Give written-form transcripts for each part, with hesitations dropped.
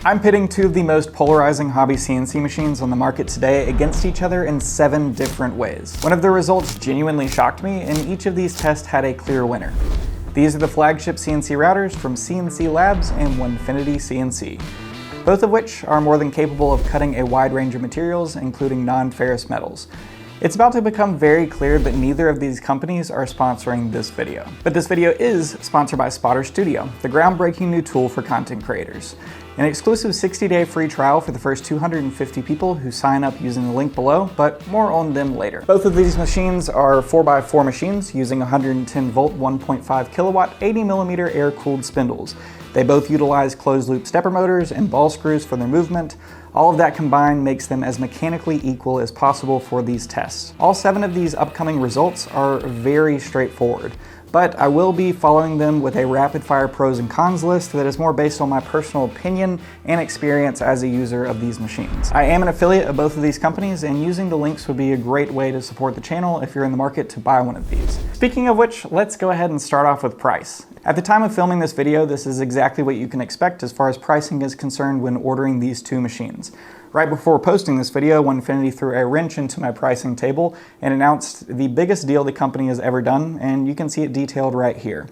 I'm pitting two of the most polarizing hobby CNC machines on the market today against each other in 7 different ways. One of the results genuinely shocked me, and each of these tests had a clear winner. These are the flagship CNC routers from CNC Labs and Onefinity CNC, both of which are more than capable of cutting a wide range of materials, including non-ferrous metals. It's about to become very clear that neither of these companies are sponsoring this video. But this video is sponsored by Spotter Studio, the groundbreaking new tool for content creators. An exclusive 60-day free trial for the first 250 people who sign up using the link below, but more on them later. Both of these machines are 4x4 machines using 110 volt, 1.5 kilowatt, 80mm air-cooled spindles. They both utilize closed-loop stepper motors and ball screws for their movement. All of that combined makes them as mechanically equal as possible for these tests. All 7 of these upcoming results are very straightforward, but I will be following them with a rapid-fire pros and cons list that is more based on my personal opinion and experience as a user of these machines. I am an affiliate of both of these companies, and using the links would be a great way to support the channel if you're in the market to buy one of these. Speaking of which, let's go ahead and start off with price. At the time of filming this video, this is exactly what you can expect as far as pricing is concerned when ordering these 2 machines. Right before posting this video, Onefinity threw a wrench into my pricing table and announced the biggest deal the company has ever done, and you can see it detailed right here.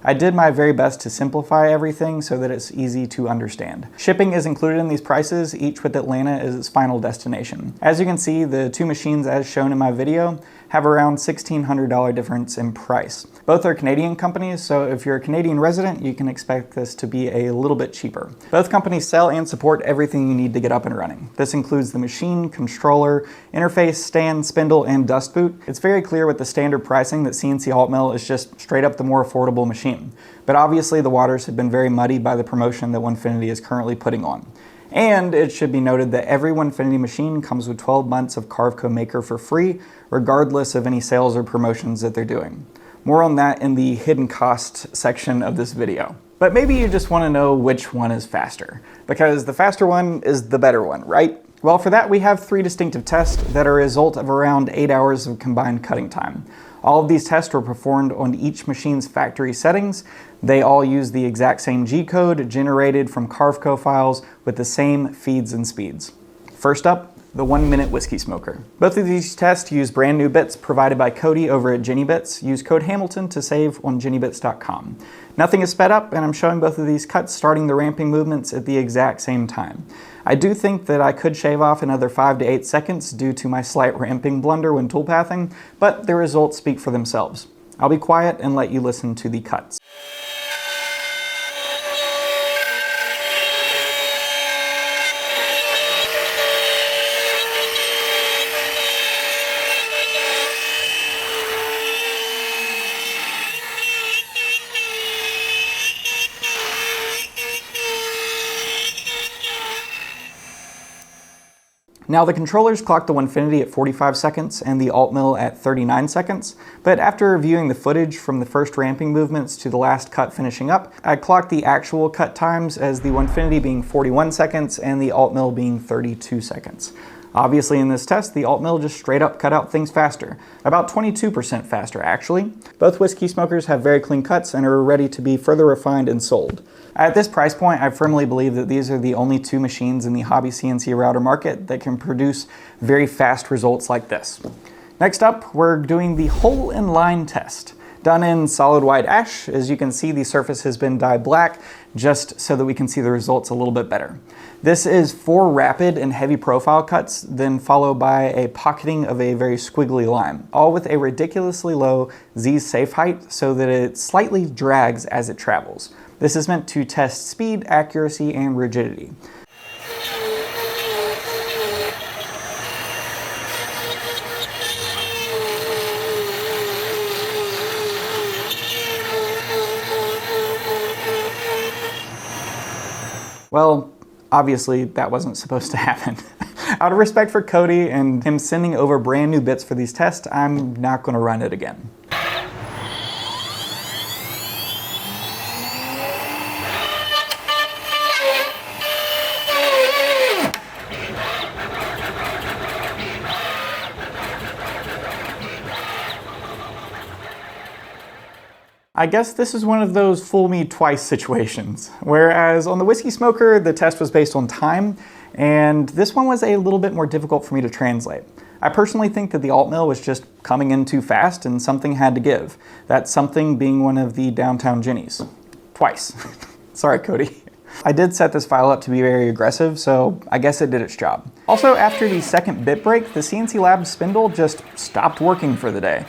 I did my very best to simplify everything so that it's easy to understand. Shipping is included in these prices, each with Atlanta as its final destination. As you can see, the 2 machines as shown in my video have around $1,600 difference in price. Both are Canadian companies, so if you're a Canadian resident, you can expect this to be a little bit cheaper. Both companies sell and support everything you need to get up and running. This includes the machine, controller, interface, stand, spindle, and dust boot. It's very clear with the standard pricing that CNC Altmill is just straight up the more affordable machine. But obviously the waters have been very muddied by the promotion that Onefinity is currently putting on. And it should be noted that every Onefinity machine comes with 12 months of Carveco Maker for free, regardless of any sales or promotions that they're doing. More on that in the hidden cost section of this video. But maybe you just want to know which one is faster, because the faster one is the better one, right? Well, for that we have 3 distinctive tests that are a result of around 8 hours of combined cutting time. All of these tests were performed on each machine's factory settings. They all use the exact same G-code generated from Carveco files with the same feeds and speeds. First up, the 1-minute whiskey smoker. Both of these tests use brand new bits provided by Cody over at JennyBits. Use code Hamilton to save on jennybits.com. Nothing is sped up, and I'm showing both of these cuts starting the ramping movements at the exact same time. I do think that I could shave off another 5 to 8 seconds due to my slight ramping blunder when toolpathing, but the results speak for themselves. I'll be quiet and let you listen to the cuts. Now the controllers clocked the Onefinity at 45 seconds and the Altmill at 39 seconds, but after reviewing the footage from the first ramping movements to the last cut finishing up, I clocked the actual cut times as the Onefinity being 41 seconds and the Altmill being 32 seconds. Obviously in this test, the Altmill just straight up cut out things faster, about 22% faster actually. Both whiskey smokers have very clean cuts and are ready to be further refined and sold. At this price point, I firmly believe that these are the only 2 machines in the hobby CNC router market that can produce very fast results like this. Next up, we're doing the hole-in-line test. Done in solid white ash. As you can see, the surface has been dyed black just so that we can see the results a little bit better. This is 4 rapid and heavy profile cuts, then followed by a pocketing of a very squiggly line, all with a ridiculously low Z safe height so that it slightly drags as it travels. This is meant to test speed, accuracy, and rigidity. Well, obviously that wasn't supposed to happen. Out of respect for Cody and him sending over brand new bits for these tests, I'm not going to run it again. I guess this is one of those fool me twice situations. Whereas on the Whiskey Smoker, the test was based on time, and this one was a little bit more difficult for me to translate. I personally think that the Altmill was just coming in too fast and something had to give. That something being one of the Downtown Jennies. Twice. Sorry, Cody. I did set this file up to be very aggressive, so I guess it did its job. Also, after the second bit break, the CNC Lab spindle just stopped working for the day.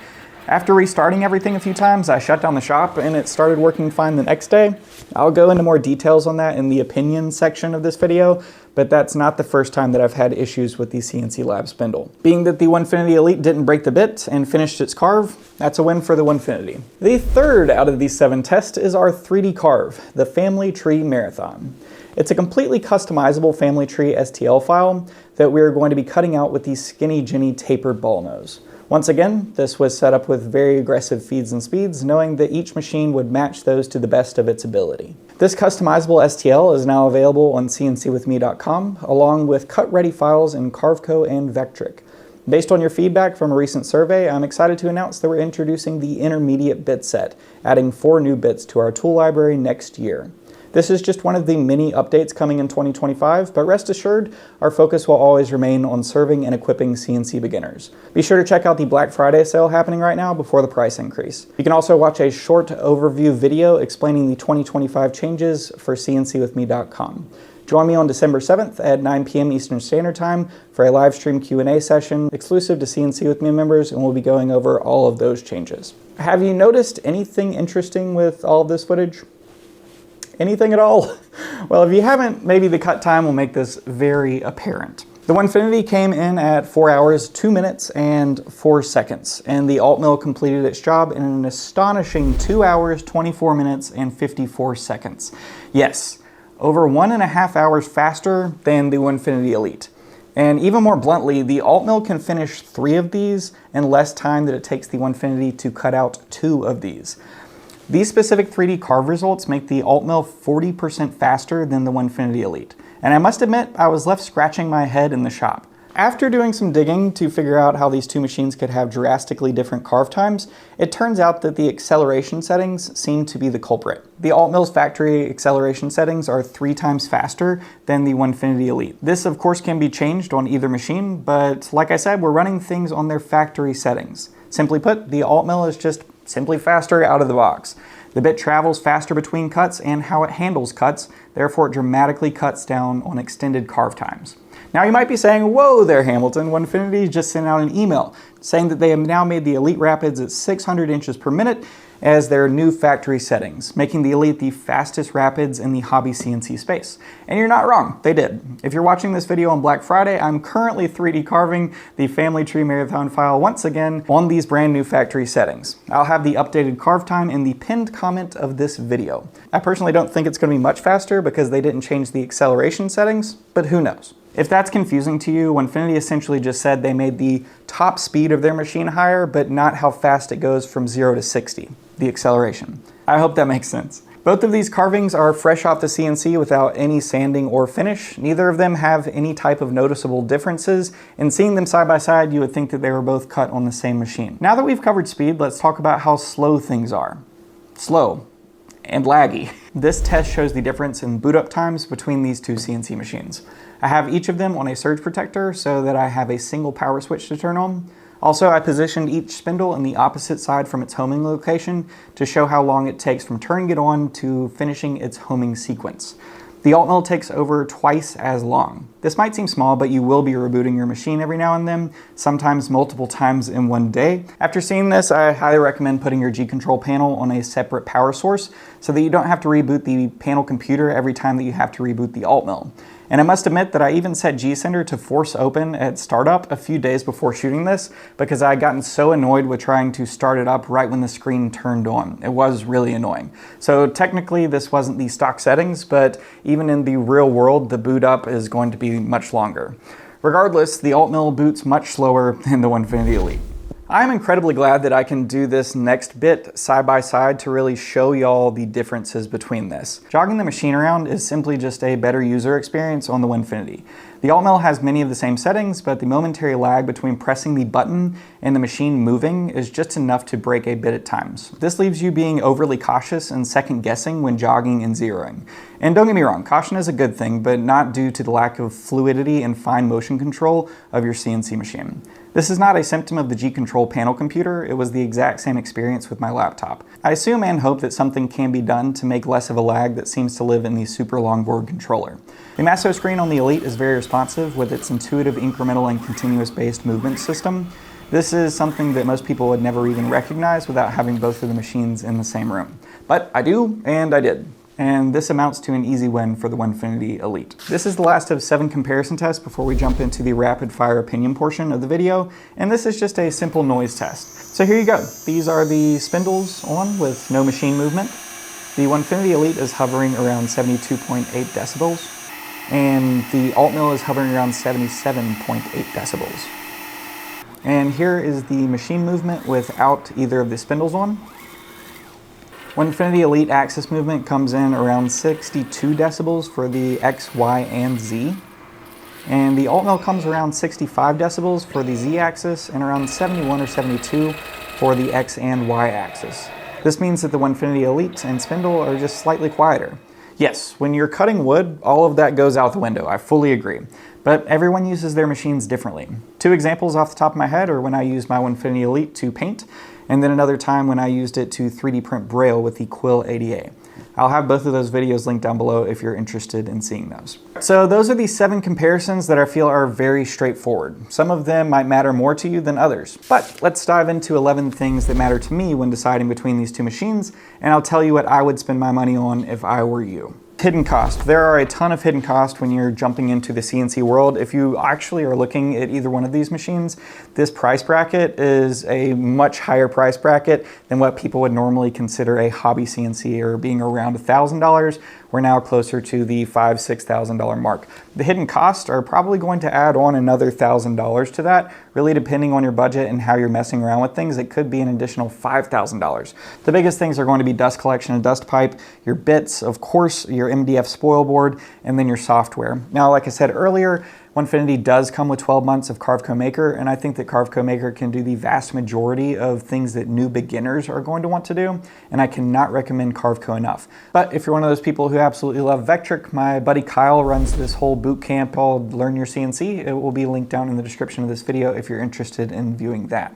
After restarting everything a few times, I shut down the shop and it started working fine the next day. I'll go into more details on that in the opinion section of this video, but that's not the first time that I've had issues with the CNC Lab spindle. Being that the Onefinity Elite didn't break the bit and finished its carve, that's a win for the Onefinity. The third out of these 7 tests is our 3D carve, the Family Tree Marathon. It's a completely customizable family tree STL file that we're going to be cutting out with the Skinny Jenny tapered ball nose. Once again, this was set up with very aggressive feeds and speeds, knowing that each machine would match those to the best of its ability. This customizable STL is now available on cncwithme.com, along with cut-ready files in Carveco and Vectric. Based on your feedback from a recent survey, I'm excited to announce that we're introducing the intermediate bit set, adding 4 new bits to our tool library next year. This is just one of the many updates coming in 2025, but rest assured, our focus will always remain on serving and equipping CNC beginners. Be sure to check out the Black Friday sale happening right now before the price increase. You can also watch a short overview video explaining the 2025 changes for cncwithme.com. Join me on December 7th at 9 p.m. Eastern Standard Time for a live stream Q&A session exclusive to CNC With Me members, and we'll be going over all of those changes. Have you noticed anything interesting with all of this footage? Anything at all? Well, if you haven't, maybe the cut time will make this very apparent. The Onefinity came in at 4 hours, 2 minutes, and 4 seconds, and the Altmill completed its job in an astonishing 2 hours, 24 minutes, and 54 seconds. Yes, over 1.5 hours faster than the Onefinity Elite. And even more bluntly, the Altmill can finish 3 of these in less time than it takes the Onefinity to cut out 2 of these. These specific 3D carve results make the Altmill 40% faster than the Onefinity Elite. And I must admit, I was left scratching my head in the shop. After doing some digging to figure out how these 2 machines could have drastically different carve times, it turns out that the acceleration settings seem to be the culprit. The Altmill's factory acceleration settings are 3 times faster than the Onefinity Elite. This of course can be changed on either machine, but like I said, we're running things on their factory settings. Simply put, the Altmill is just simply faster out of the box. The bit travels faster between cuts and how it handles cuts, therefore it dramatically cuts down on extended carve times. Now you might be saying, whoa there Hamilton, Onefinity just sent out an email saying that they have now made the Elite Rapids at 600 inches per minute as their new factory settings, making the Elite the fastest rapids in the hobby CNC space. And you're not wrong, they did. If you're watching this video on Black Friday, I'm currently 3D carving the Family Tree Marathon file once again on these brand new factory settings. I'll have the updated carve time in the pinned comment of this video. I personally don't think it's going to be much faster because they didn't change the acceleration settings, but who knows. If that's confusing to you, Onefinity essentially just said they made the top speed of their machine higher, but not how fast it goes from 0 to 60, the acceleration. I hope that makes sense. Both of these carvings are fresh off the CNC without any sanding or finish. Neither of them have any type of noticeable differences, and seeing them side by side, you would think that they were both cut on the same machine. Now that we've covered speed, let's talk about how slow things are. Slow and laggy. This test shows the difference in boot up times between these 2 CNC machines. I have each of them on a surge protector so that I have a single power switch to turn on. Also, I positioned each spindle in the opposite side from its homing location to show how long it takes from turning it on to finishing its homing sequence. The Altmill takes over twice as long. This might seem small, but you will be rebooting your machine every now and then, sometimes multiple times in one day. After seeing this, I highly recommend putting your G-Control panel on a separate power source so that you don't have to reboot the panel computer every time that you have to reboot the Altmill. And I must admit that I even set G-Sender to force open at startup a few days before shooting this because I had gotten so annoyed with trying to start it up right when the screen turned on. It was really annoying. So technically this wasn't the stock settings, but even in the real world, the boot up is going to be much longer. Regardless, the Altmill boots much slower than the Onefinity Elite. I'm incredibly glad that I can do this next bit side by side to really show y'all the differences between this. Jogging the machine around is simply just a better user experience on the Onefinity. The Altmill has many of the same settings, but the momentary lag between pressing the button and the machine moving is just enough to break a bit at times. This leaves you being overly cautious and second guessing when jogging and zeroing. And don't get me wrong, caution is a good thing, but not due to the lack of fluidity and fine motion control of your CNC machine. This is not a symptom of the G-Control panel computer, it was the exact same experience with my laptop. I assume and hope that something can be done to make less of a lag that seems to live in the super long board controller. The Masso screen on the Elite is very responsive with its intuitive incremental and continuous based movement system. This is something that most people would never even recognize without having both of the machines in the same room. But I do, and I did. And this amounts to an easy win for the Onefinity Elite. This is the last of 7 comparison tests before we jump into the rapid fire opinion portion of the video, and this is just a simple noise test. So here you go. These are the spindles on with no machine movement. The Onefinity Elite is hovering around 72.8 decibels, and the Altmill is hovering around 77.8 decibels. And here is the machine movement without either of the spindles on. Onefinity Elite axis movement comes in around 62 decibels for the X, Y, and Z. And the Altmill comes around 65 decibels for the Z axis and around 71 or 72 for the X and Y axis. This means that the Onefinity Elite and spindle are just slightly quieter. Yes, when you're cutting wood, all of that goes out the window, I fully agree. But everyone uses their machines differently. 2 examples off the top of my head are when I used my Onefinity Elite to paint, and then another time when I used it to 3D print Braille with the Quill 80A. I'll have both of those videos linked down below if you're interested in seeing those. So those are the 7 comparisons that I feel are very straightforward. Some of them might matter more to you than others, but let's dive into 11 things that matter to me when deciding between these 2 machines, and I'll tell you what I would spend my money on if I were you. Hidden cost. There are a ton of hidden cost when you're jumping into the CNC world. If you actually are looking at either one of these machines, this price bracket is a much higher price bracket than what people would normally consider a hobby CNC, or being around $1,000. We're now closer to the $5,000, $6,000 mark. The hidden costs are probably going to add on another $1,000 to that, really depending on your budget and how you're messing around with things. It could be an additional $5,000. The biggest things are going to be dust collection and dust pipe, your bits, of course, your MDF spoil board, and then your software. Now, like I said earlier, Onefinity does come with 12 months of Carveco Maker, and I think that Carveco Maker can do the vast majority of things that new beginners are going to want to do, and I cannot recommend Carveco enough. But if you're one of those people who absolutely love Vectric, my buddy Kyle runs this whole boot camp called Learn Your CNC. It will be linked down in the description of this video if you're interested in viewing that.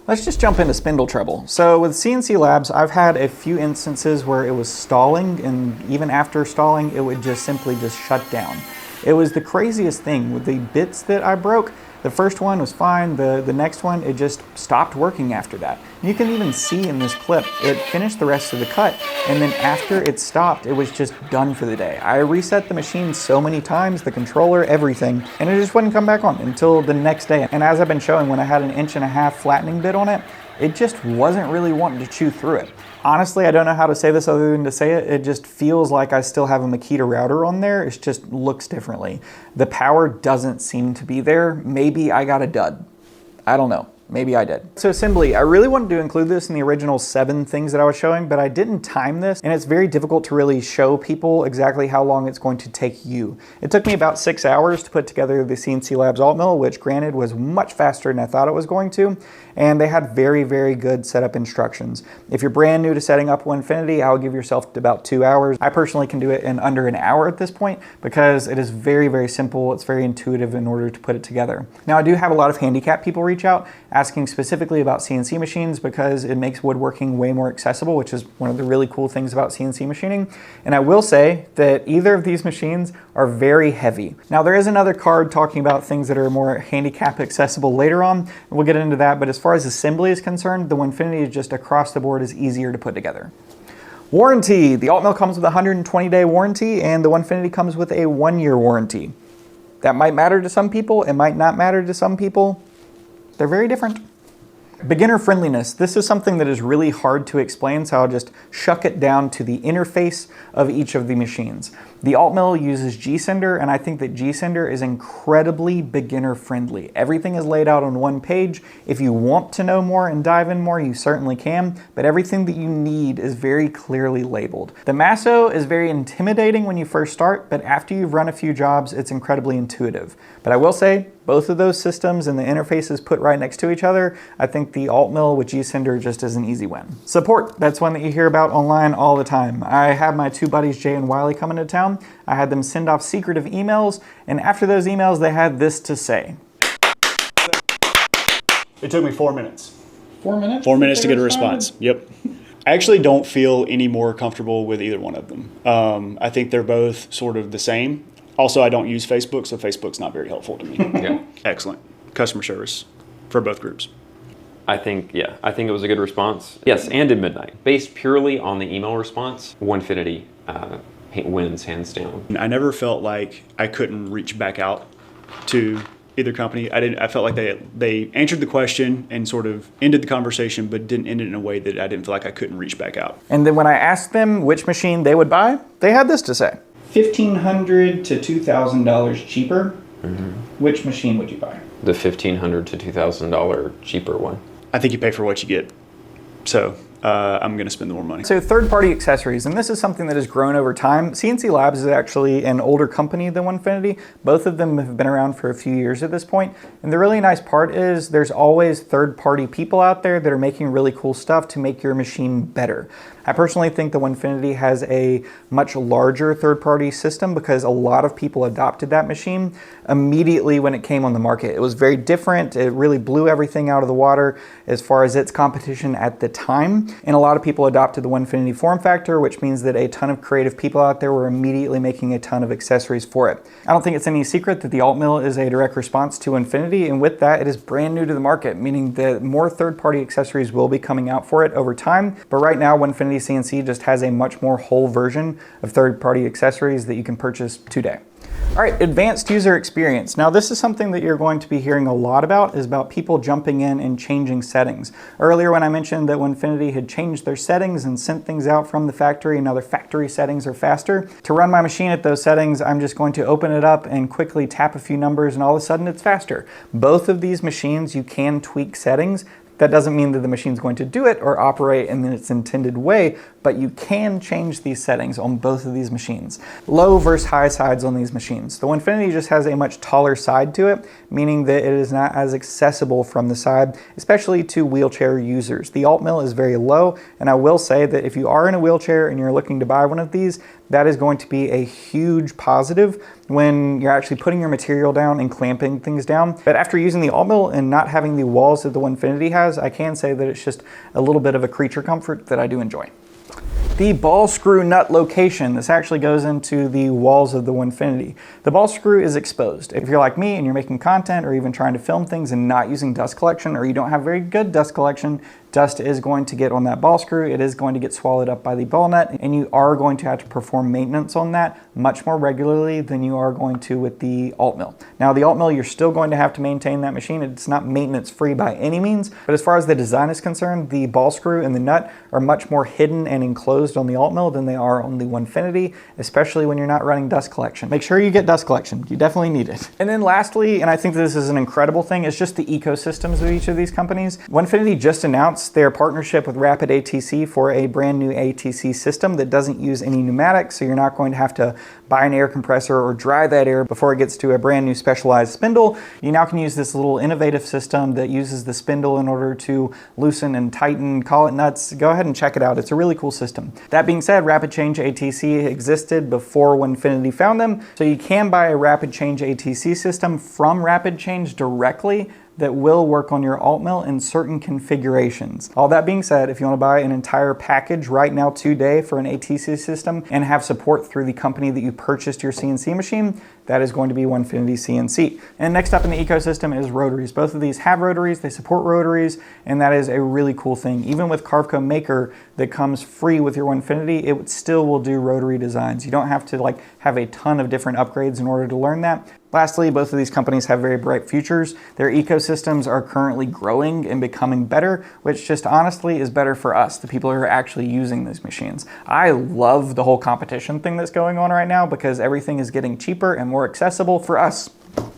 Let's just jump into spindle trouble. So with CNC Labs, I've had a few instances where it was stalling, and even after stalling, it would just simply shut down. It was the craziest thing with the bits that I broke. The first one was fine, the next one, it just stopped working after that. You can even see in this clip, it finished the rest of the cut, and then after it stopped, it was just done for the day. I reset the machine so many times, the controller, everything, and it just wouldn't come back on until the next day. And as I've been showing, when I had an 1.5 inch flattening bit on it, it just wasn't really wanting to chew through it. Honestly, I don't know how to say this other than to say it. It just feels like I still have a Makita router on there. It just looks differently. The power doesn't seem to be there. Maybe I got a dud. I don't know. Maybe I did. So assembly, I really wanted to include this in the original 7 things that I was showing, but I didn't time this, and it's very difficult to really show people exactly how long it's going to take you. It took me about 6 hours to put together the CNC Labs Altmill, which granted was much faster than I thought it was going to, and they had very, very good setup instructions. If you're brand new to setting up Onefinity, I'll give yourself about 2 hours. I personally can do it in under an hour at this point because it is very, very simple. It's very intuitive in order to put it together. Now, I do have a lot of handicapped people reach out asking specifically about CNC machines because it makes woodworking way more accessible, which is one of the really cool things about CNC machining. And I will say that either of these machines are very heavy. Now, there is another card talking about things that are more handicap accessible later on. We'll get into that, but as far as assembly is concerned, the Onefinity is just across the board is easier to put together. Warranty. The Altmill comes with a 120-day warranty, and the Onefinity comes with a 1-year warranty. That might matter to some people, it might not matter to some people. They're very different. Beginner friendliness. This is something that is really hard to explain, so I'll just shuck it down to the interface of each of the machines. The Altmill uses G-Sender, and I think that G-Sender is incredibly beginner friendly. Everything is laid out on one page. If you want to know more and dive in more, you certainly can, but everything that you need is very clearly labeled. The Masso is very intimidating when you first start, but after you've run a few jobs, it's incredibly intuitive. But I will say, both of those systems and the interfaces put right next to each other, I think the Altmill with G-Sender just is an easy win. Support, that's one that you hear about online all the time. I have my two buddies, Jay and Wiley, coming to town. I had them send off secretive emails, and after those emails, they had this to say. It took me 4 minutes. 4 minutes? 4 minutes to get a response. Yep. I actually don't feel any more comfortable with either one of them. I think they're both sort of the same. Also, I don't use Facebook, so Facebook's not very helpful to me. Yeah. Excellent customer service for both groups. I think it was a good response. Yes, and in midnight. Based purely on the email response, Onefinity wins hands down. I never felt like I couldn't reach back out to either company. I felt like they answered the question and sort of ended the conversation, but didn't end it in a way that I didn't feel like I couldn't reach back out. And then when I asked them which machine they would buy, they had this to say. $1,500 to $2,000 cheaper. Mm-hmm. Which machine would you buy? The $1,500 to $2,000 cheaper one. I think you pay for what you get. So I'm going to spend the more money. So third-party accessories, and this is something that has grown over time. CNC Labs is actually an older company than Onefinity. Both of them have been around for a few years at this point. And the really nice part is there's always third-party people out there that are making really cool stuff to make your machine better. I personally think that Onefinity has a much larger third-party system because a lot of people adopted that machine immediately when it came on the market. It was very different. It really blew everything out of the water as far as its competition at the time. And a lot of people adopted the Onefinity form factor, which means that a ton of creative people out there were immediately making a ton of accessories for it. I don't think it's any secret that the Altmill is a direct response to Onefinity, and with that, it is brand new to the market, meaning that more third-party accessories will be coming out for it over time. But right now, Onefinity CNC just has a much more whole version of third-party accessories that you can purchase today. All right, advanced user experience. Now this is something that you're going to be hearing a lot about, is about people jumping in and changing settings. Earlier when I mentioned that Onefinity had changed their settings and sent things out from the factory, and now their factory settings are faster. To run my machine at those settings, I'm just going to open it up and quickly tap a few numbers, and all of a sudden it's faster. Both of these machines, you can tweak settings. That doesn't mean that the machine's going to do it or operate in its intended way, but you can change these settings on both of these machines. Low versus high sides on these machines. The Onefinity just has a much taller side to it, meaning that it is not as accessible from the side, especially to wheelchair users. The Altmill is very low, and I will say that if you are in a wheelchair and you're looking to buy one of these, that is going to be a huge positive when you're actually putting your material down and clamping things down. But after using the Altmill and not having the walls that the Onefinity has, I can say that it's just a little bit of a creature comfort that I do enjoy. The ball screw nut location. This actually goes into the walls of the Onefinity. The ball screw is exposed. If you're like me and you're making content or even trying to film things and not using dust collection, or you don't have very good dust collection, dust is going to get on that ball screw. It is going to get swallowed up by the ball nut, and you are going to have to perform maintenance on that much more regularly than you are going to with the Altmill. Now the Altmill, you're still going to have to maintain that machine. It's not maintenance free by any means, but as far as the design is concerned, the ball screw and the nut are much more hidden and enclosed on the Altmill than they are on the Onefinity, especially when you're not running dust collection. Make sure you get dust collection. You definitely need it. And then lastly, and I think this is an incredible thing, is just the ecosystems of each of these companies. Onefinity just announced their partnership with Rapid ATC for a brand new ATC system that doesn't use any pneumatics, so you're not going to have to buy an air compressor or dry that air before it gets to a brand new specialized spindle. You now can use this little innovative system that uses the spindle in order to loosen and tighten, call it nuts. Go ahead and check it out. It's a really cool system. That being said, Rapid Change ATC existed before Onefinity found them, so you can buy a Rapid Change ATC system from Rapid Change directly that will work on your Altmill in certain configurations. All that being said, if you want to buy an entire package right now today for an ATC system and have support through the company that you purchased your CNC machine, that is going to be Onefinity CNC. And next up in the ecosystem is rotaries. Both of these have rotaries, they support rotaries, and that is a really cool thing. Even with Carveco Maker that comes free with your Onefinity, it still will do rotary designs. You don't have to like have a ton of different upgrades in order to learn that. Lastly, both of these companies have very bright futures. Their ecosystems are currently growing and becoming better, which just honestly is better for us, the people who are actually using these machines. I love the whole competition thing that's going on right now because everything is getting cheaper and more accessible for us,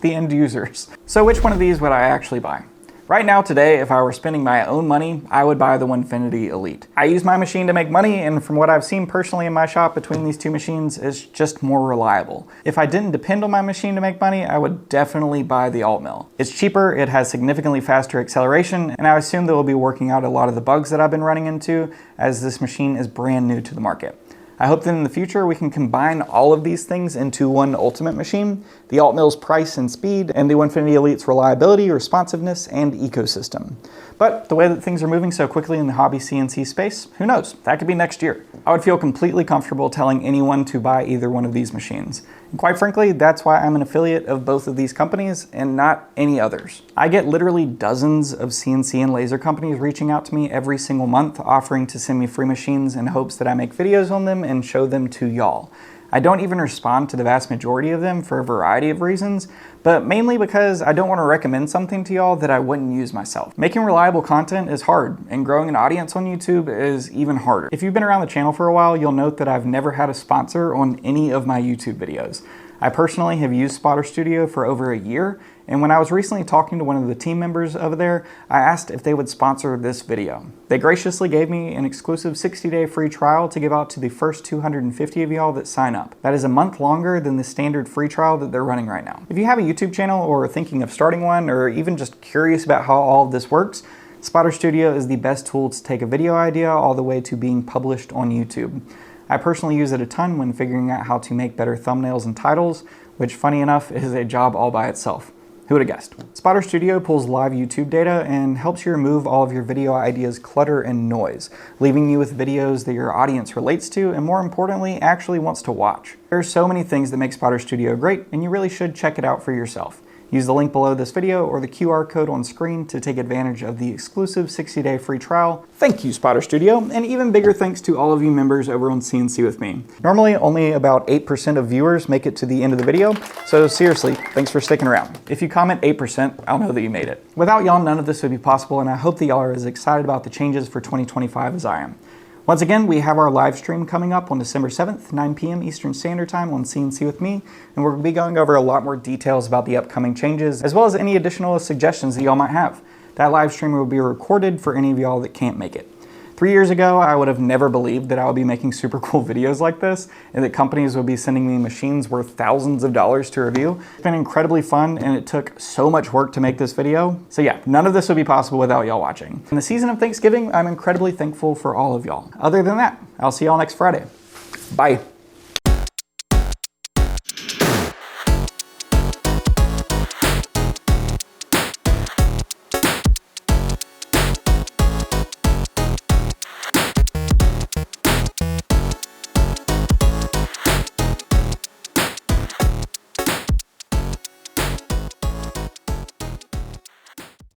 the end users. So which one of these would I actually buy? Right now, today, if I were spending my own money, I would buy the Onefinity Elite. I use my machine to make money, and from what I've seen personally in my shop between these two machines, it's just more reliable. If I didn't depend on my machine to make money, I would definitely buy the Altmill. It's cheaper, it has significantly faster acceleration, and I assume that we'll be working out a lot of the bugs that I've been running into, as this machine is brand new to the market. I hope that in the future we can combine all of these things into one ultimate machine, the Altmill's price and speed, and the Onefinity Elite's reliability, responsiveness, and ecosystem. But the way that things are moving so quickly in the hobby CNC space, who knows? That could be next year. I would feel completely comfortable telling anyone to buy either one of these machines. And quite frankly, that's why I'm an affiliate of both of these companies and not any others. I get literally dozens of CNC and laser companies reaching out to me every single month offering to send me free machines in hopes that I make videos on them and show them to y'all. I don't even respond to the vast majority of them for a variety of reasons, but mainly because I don't want to recommend something to y'all that I wouldn't use myself. Making reliable content is hard, and growing an audience on YouTube is even harder. If you've been around the channel for a while, you'll note that I've never had a sponsor on any of my YouTube videos. I personally have used Spotter Studio for over a year, and when I was recently talking to one of the team members over there, I asked if they would sponsor this video. They graciously gave me an exclusive 60-day free trial to give out to the first 250 of y'all that sign up. That is a month longer than the standard free trial that they're running right now. If you have a YouTube channel or are thinking of starting one, or even just curious about how all of this works, Spotter Studio is the best tool to take a video idea all the way to being published on YouTube. I personally use it a ton when figuring out how to make better thumbnails and titles, which funny enough is a job all by itself. Who would have guessed? Spotter Studio pulls live YouTube data and helps you remove all of your video ideas' clutter and noise, leaving you with videos that your audience relates to and, more importantly, actually wants to watch. There are so many things that make Spotter Studio great, and you really should check it out for yourself. Use the link below this video or the QR code on screen to take advantage of the exclusive 60-day free trial. Thank you, Spotter Studio, and even bigger thanks to all of you members over on CNC with me. Normally, only about 8% of viewers make it to the end of the video, so seriously, thanks for sticking around. If you comment 8%, I'll know that you made it. Without y'all, none of this would be possible, and I hope that y'all are as excited about the changes for 2025 as I am. Once again, we have our live stream coming up on December 7th, 9 p.m. Eastern Standard Time on CNC with me, and we're going to be going over a lot more details about the upcoming changes, as well as any additional suggestions that y'all might have. That live stream will be recorded for any of y'all that can't make it. 3 years ago, I would have never believed that I would be making super cool videos like this, and that companies would be sending me machines worth thousands of dollars to review. It's been incredibly fun, and it took so much work to make this video. So yeah, none of this would be possible without y'all watching. In the season of Thanksgiving, I'm incredibly thankful for all of y'all. Other than that, I'll see y'all next Friday. Bye.